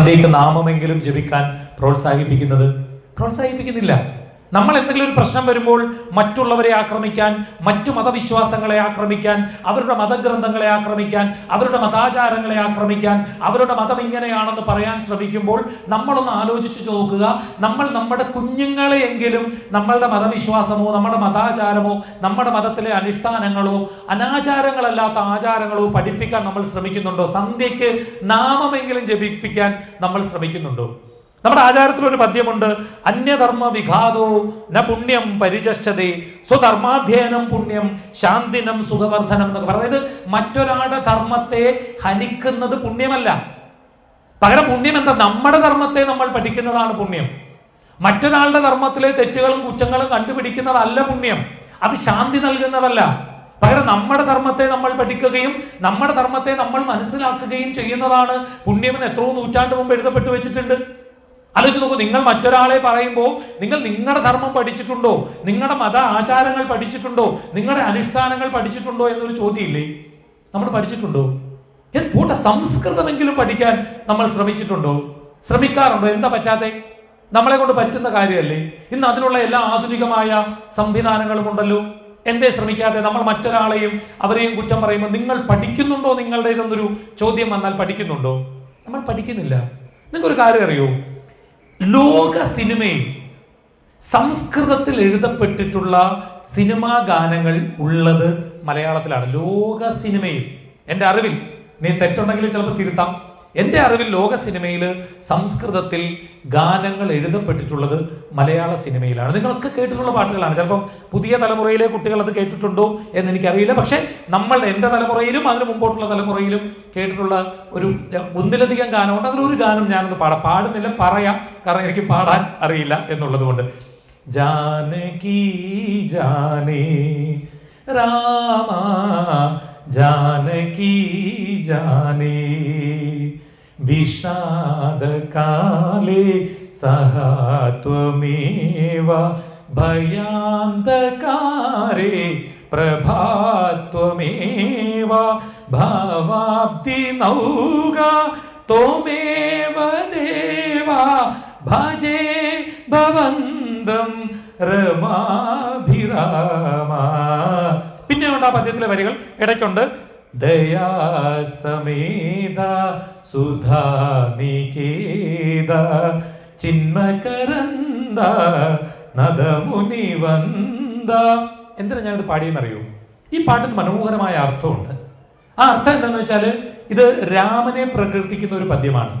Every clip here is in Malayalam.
സന്ധ്യയ്ക്ക് നാമമെങ്കിലും ജപിക്കാൻ പ്രോത്സാഹിപ്പിക്കുന്നില്ല. നമ്മൾ എന്തെങ്കിലും ഒരു പ്രശ്നം വരുമ്പോൾ മറ്റുള്ളവരെ ആക്രമിക്കാൻ, മറ്റു മതവിശ്വാസങ്ങളെ ആക്രമിക്കാൻ, അവരുടെ മതഗ്രന്ഥങ്ങളെ ആക്രമിക്കാൻ, അവരുടെ മതാചാരങ്ങളെ ആക്രമിക്കാൻ, അവരുടെ മതം ഇങ്ങനെയാണെന്ന് പറയാൻ ശ്രമിക്കുമ്പോൾ നമ്മളൊന്ന് ആലോചിച്ചു നോക്കുക. നമ്മൾ നമ്മുടെ കുഞ്ഞുങ്ങളെയെങ്കിലും നമ്മളുടെ മതവിശ്വാസമോ നമ്മുടെ മതാചാരമോ നമ്മുടെ മതത്തിലെ അനുഷ്ഠാനങ്ങളോ അനാചാരങ്ങളല്ലാത്ത ആചാരങ്ങളോ പഠിപ്പിക്കാൻ നമ്മൾ ശ്രമിക്കുന്നുണ്ടോ? സന്ധ്യയ്ക്ക് നാമമെങ്കിലും ജപിപ്പിക്കാൻ നമ്മൾ ശ്രമിക്കുന്നുണ്ടോ? നമ്മുടെ ആചാരത്തിലൊരു പദ്യമുണ്ട്, അന്യധർമ്മ വിഘാതോ ന പുണ്യം പരിചക്ഷതേ സ്വധർമാധ്യയനം പുണ്യം ശാന്തിനം സുഖവർദ്ധനം എന്നൊക്കെ. അതായത് മറ്റൊരാളുടെ ധർമ്മത്തെ ഹനിക്കുന്നത് പുണ്യമല്ല. പകരം പുണ്യം എന്താ? നമ്മുടെ ധർമ്മത്തെ നമ്മൾ പഠിക്കുന്നതാണ് പുണ്യം. മറ്റൊരാളുടെ ധർമ്മത്തിലെ തെറ്റുകളും കുറ്റങ്ങളും കണ്ടുപിടിക്കുന്നതല്ല പുണ്യം. അത് ശാന്തി നൽകുന്നതല്ല. പകരം നമ്മുടെ ധർമ്മത്തെ നമ്മൾ പഠിക്കുകയും നമ്മുടെ ധർമ്മത്തെ നമ്മൾ മനസ്സിലാക്കുകയും ചെയ്യുന്നതാണ് പുണ്യമെന്ന് എത്രയോ നൂറ്റാണ്ട് മുമ്പ് എഴുതപ്പെട്ടു വെച്ചിട്ടുണ്ട്. ആലോചിച്ച് നോക്കൂ, നിങ്ങൾ മറ്റൊരാളെ പറയുമ്പോൾ നിങ്ങൾ നിങ്ങളുടെ ധർമ്മം പഠിച്ചിട്ടുണ്ടോ, നിങ്ങളുടെ മത ആചാരങ്ങൾ പഠിച്ചിട്ടുണ്ടോ, നിങ്ങളുടെ അനുഷ്ഠാനങ്ങൾ പഠിച്ചിട്ടുണ്ടോ എന്നൊരു ചോദ്യമില്ലേ? നമ്മൾ പഠിച്ചിട്ടുണ്ടോ? പോട്ടെ, സംസ്കൃതമെങ്കിലും പഠിക്കാൻ നമ്മൾ ശ്രമിക്കാറുണ്ടോ? എന്താ പറ്റാതെ? നമ്മളെ കൊണ്ട് പറ്റുന്ന കാര്യമല്ലേ? ഇന്ന് അതിനുള്ള എല്ലാ ആധുനികമായ സംവിധാനങ്ങളും ഉണ്ടല്ലോ. എന്തേ ശ്രമിക്കാതെ? നമ്മൾ മറ്റൊരാളെയും അവരെയും കുറ്റം പറയുമ്പോൾ നിങ്ങൾ പഠിക്കുന്നുണ്ടോ? നിങ്ങളുടേതെന്നൊരു ചോദ്യം വന്നാൽ പഠിക്കുന്നുണ്ടോ? നമ്മൾ പഠിക്കുന്നില്ല. നിങ്ങൾക്കൊരു കാര്യം അറിയോ? ലോക സിനിമയിൽ സംസ്കൃതത്തിൽ എഴുതപ്പെട്ടിട്ടുള്ള സിനിമാ ഗാനങ്ങൾ ഉള്ളത് മലയാളത്തിലാണ്. ലോക സിനിമയിൽ, എൻ്റെ അറിവിൽ, നീ തെറ്റുണ്ടെങ്കിൽ ചിലപ്പോൾ തിരുത്താം, എൻ്റെ അറിവിൽ ലോക സിനിമയിൽ സംസ്കൃതത്തിൽ ഗാനങ്ങൾ എഴുതപ്പെട്ടിട്ടുള്ളത് മലയാള സിനിമയിലാണ്. നിങ്ങളൊക്കെ കേട്ടിട്ടുള്ള പാട്ടുകളാണ്. ചിലപ്പം പുതിയ തലമുറയിലെ കുട്ടികൾ അത് കേട്ടിട്ടുണ്ടോ എന്ന് എനിക്കറിയില്ല. പക്ഷേ എൻ്റെ തലമുറയിലും അതിന് മുമ്പോട്ടുള്ള തലമുറയിലും കേട്ടിട്ടുള്ള ഒരു ഒന്നിലധികം ഗാനമുണ്ട്. അതിലൊരു ഗാനം ഞാനൊന്ന് പാടുന്നില്ല, പറയാം, കാരണം എനിക്ക് പാടാൻ അറിയില്ല എന്നുള്ളത് കൊണ്ട്. ജാനകി ജാനേ രാമ ജാനകി ജാനേ വിഷാദകാലേ സഹാത്വമേവ ഭയാന്തകാരേ പ്രഭാത്വമേവ ഭവാബ്ദി നൗഗാ ത്വമേവ ദേവാ ഭജേ ഭവന്തം രമാഭിരാമ. പിന്നെ ഉണ്ട് ആ പദ്യത്തിലെ വരികൾ. ഇടയ്ക്കുണ്ട് ദയാസമേത സുധാനികേത ചിന്മകരന്ദ നദമുനിവന്ദ. എന്തിനാ ഞാനിത് പാടിയെന്നറിയൂ? ഈ പാട്ടിന് മനോഹരമായ അർത്ഥമുണ്ട്. ആ അർത്ഥം എന്താണെന്ന് വെച്ചാൽ ഇത് രാമനെ പ്രകീർത്തിക്കുന്ന ഒരു പദ്യമാണ്.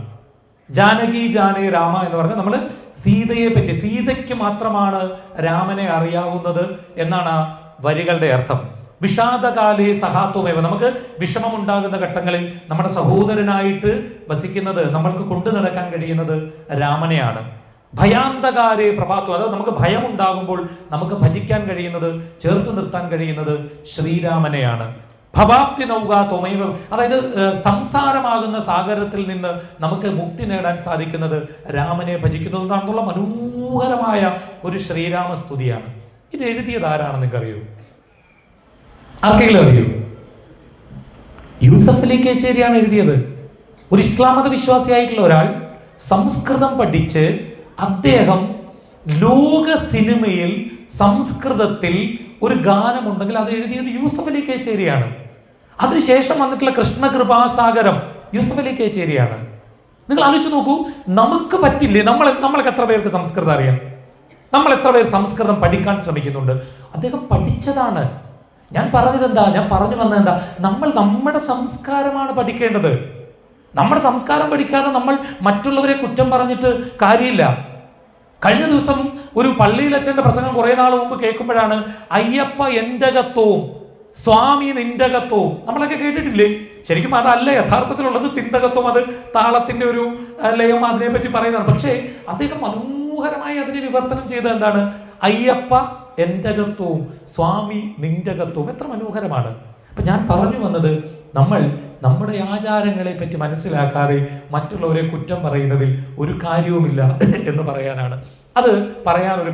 ജാനകി ജാനേ രാമ എന്ന് പറഞ്ഞാൽ നമ്മൾ സീതയെ പറ്റി, സീതയ്ക്ക് മാത്രമാണ് രാമനെ അറിയാവുന്നത് എന്നാണ് ആ വരികളുടെ അർത്ഥം. വിഷാദകാലേ സഹാത്വമേവ, നമുക്ക് വിഷമമുണ്ടാകുന്ന ഘട്ടങ്ങളിൽ നമ്മുടെ സഹോദരനായിട്ട് വസിക്കുന്നത്, നമ്മൾക്ക് കൊണ്ടു നടക്കാൻ കഴിയുന്നത് രാമനെയാണ്. ഭയാന്തകാരേ പ്രഭാത്വം, അതായത് നമുക്ക് ഭയമുണ്ടാകുമ്പോൾ നമുക്ക് ഭജിക്കാൻ കഴിയുന്നത്, ചേർത്ത് നിർത്താൻ കഴിയുന്നത് ശ്രീരാമനെയാണ്. ഭവാപ്തി നൗകാ ത്വമൈവ, അതായത് സംസാരമാകുന്ന സാഗരത്തിൽ നിന്ന് നമുക്ക് മുക്തി നേടാൻ സാധിക്കുന്നത് രാമനെ ഭജിക്കുന്നതുകൊണ്ടാണെന്നുള്ള മനോഹരമായ ഒരു ശ്രീരാമ സ്തുതിയാണ്. ഇത് എഴുതിയത് ആരാണെന്ന് നിങ്ങൾക്കറിയോ? ആർക്കെങ്കിലും അറിയോ? യൂസഫ് അലി കേച്ചേരിയാണ് എഴുതിയത്. ഒരു ഇസ്ലാം മത വിശ്വാസിയായിട്ടുള്ള ഒരാൾ സംസ്കൃതം പഠിച്ച് അദ്ദേഹം ലോക സിനിമയിൽ സംസ്കൃതത്തിൽ ഒരു ഗാനമുണ്ടെങ്കിൽ അത് എഴുതിയത് യൂസഫ് അലി കേച്ചേരിയാണ്. അതിനുശേഷം വന്നിട്ടുള്ള കൃഷ്ണകൃപാസാഗരം യൂസഫ് അലി കേച്ചേരിയാണ്. നിങ്ങൾ ആലോചിച്ച് നോക്കൂ, നമുക്ക് പറ്റില്ലേ? നമ്മൾക്ക് എത്ര പേർക്ക് സംസ്കൃതം അറിയാം? നമ്മൾ എത്ര പേർ സംസ്കൃതം പഠിക്കാൻ ശ്രമിക്കുന്നുണ്ട്? അദ്ദേഹം പഠിച്ചതാണ്. ഞാൻ പറഞ്ഞു വന്നതെന്താ? നമ്മൾ നമ്മുടെ സംസ്കാരമാണ് പഠിക്കേണ്ടത്. നമ്മുടെ സംസ്കാരം പഠിക്കാതെ നമ്മൾ മറ്റുള്ളവരെ കുറ്റം പറഞ്ഞിട്ട് കാര്യമില്ല. കഴിഞ്ഞ ദിവസം ഒരു പള്ളിയിൽ അച്ഛൻ്റെ പ്രസംഗം കുറേ നാൾ മുമ്പ് കേൾക്കുമ്പോഴാണ് അയ്യപ്പ എൻ്റകത്വവും സ്വാമി നിൻ്റകത്വവും നമ്മളൊക്കെ കേട്ടിട്ടില്ലേ? ശരിക്കും അതല്ല യഥാർത്ഥത്തിലുള്ളത്, തിന്തകത്വം. അത് താളത്തിൻ്റെ ഒരു ലയം, അതിനെപ്പറ്റി പറയുന്നതാണ്. പക്ഷേ അദ്ദേഹം മനോഹരമായി അതിനെ വിവർത്തനം ചെയ്തത് എന്താണ്? അയ്യപ്പ എൻ്റകത്വവും സ്വാമി നിൻ്റകത്വവും. എത്ര മനോഹരമാണ്! അപ്പം ഞാൻ പറഞ്ഞു വന്നത്, നമ്മൾ നമ്മുടെ ആചാരങ്ങളെ പറ്റി മനസ്സിലാക്കാതെ മറ്റുള്ളവരെ കുറ്റം പറയുന്നതിൽ ഒരു കാര്യവുമില്ല എന്ന് പറയാനാണ്. അത് പറയാനൊരു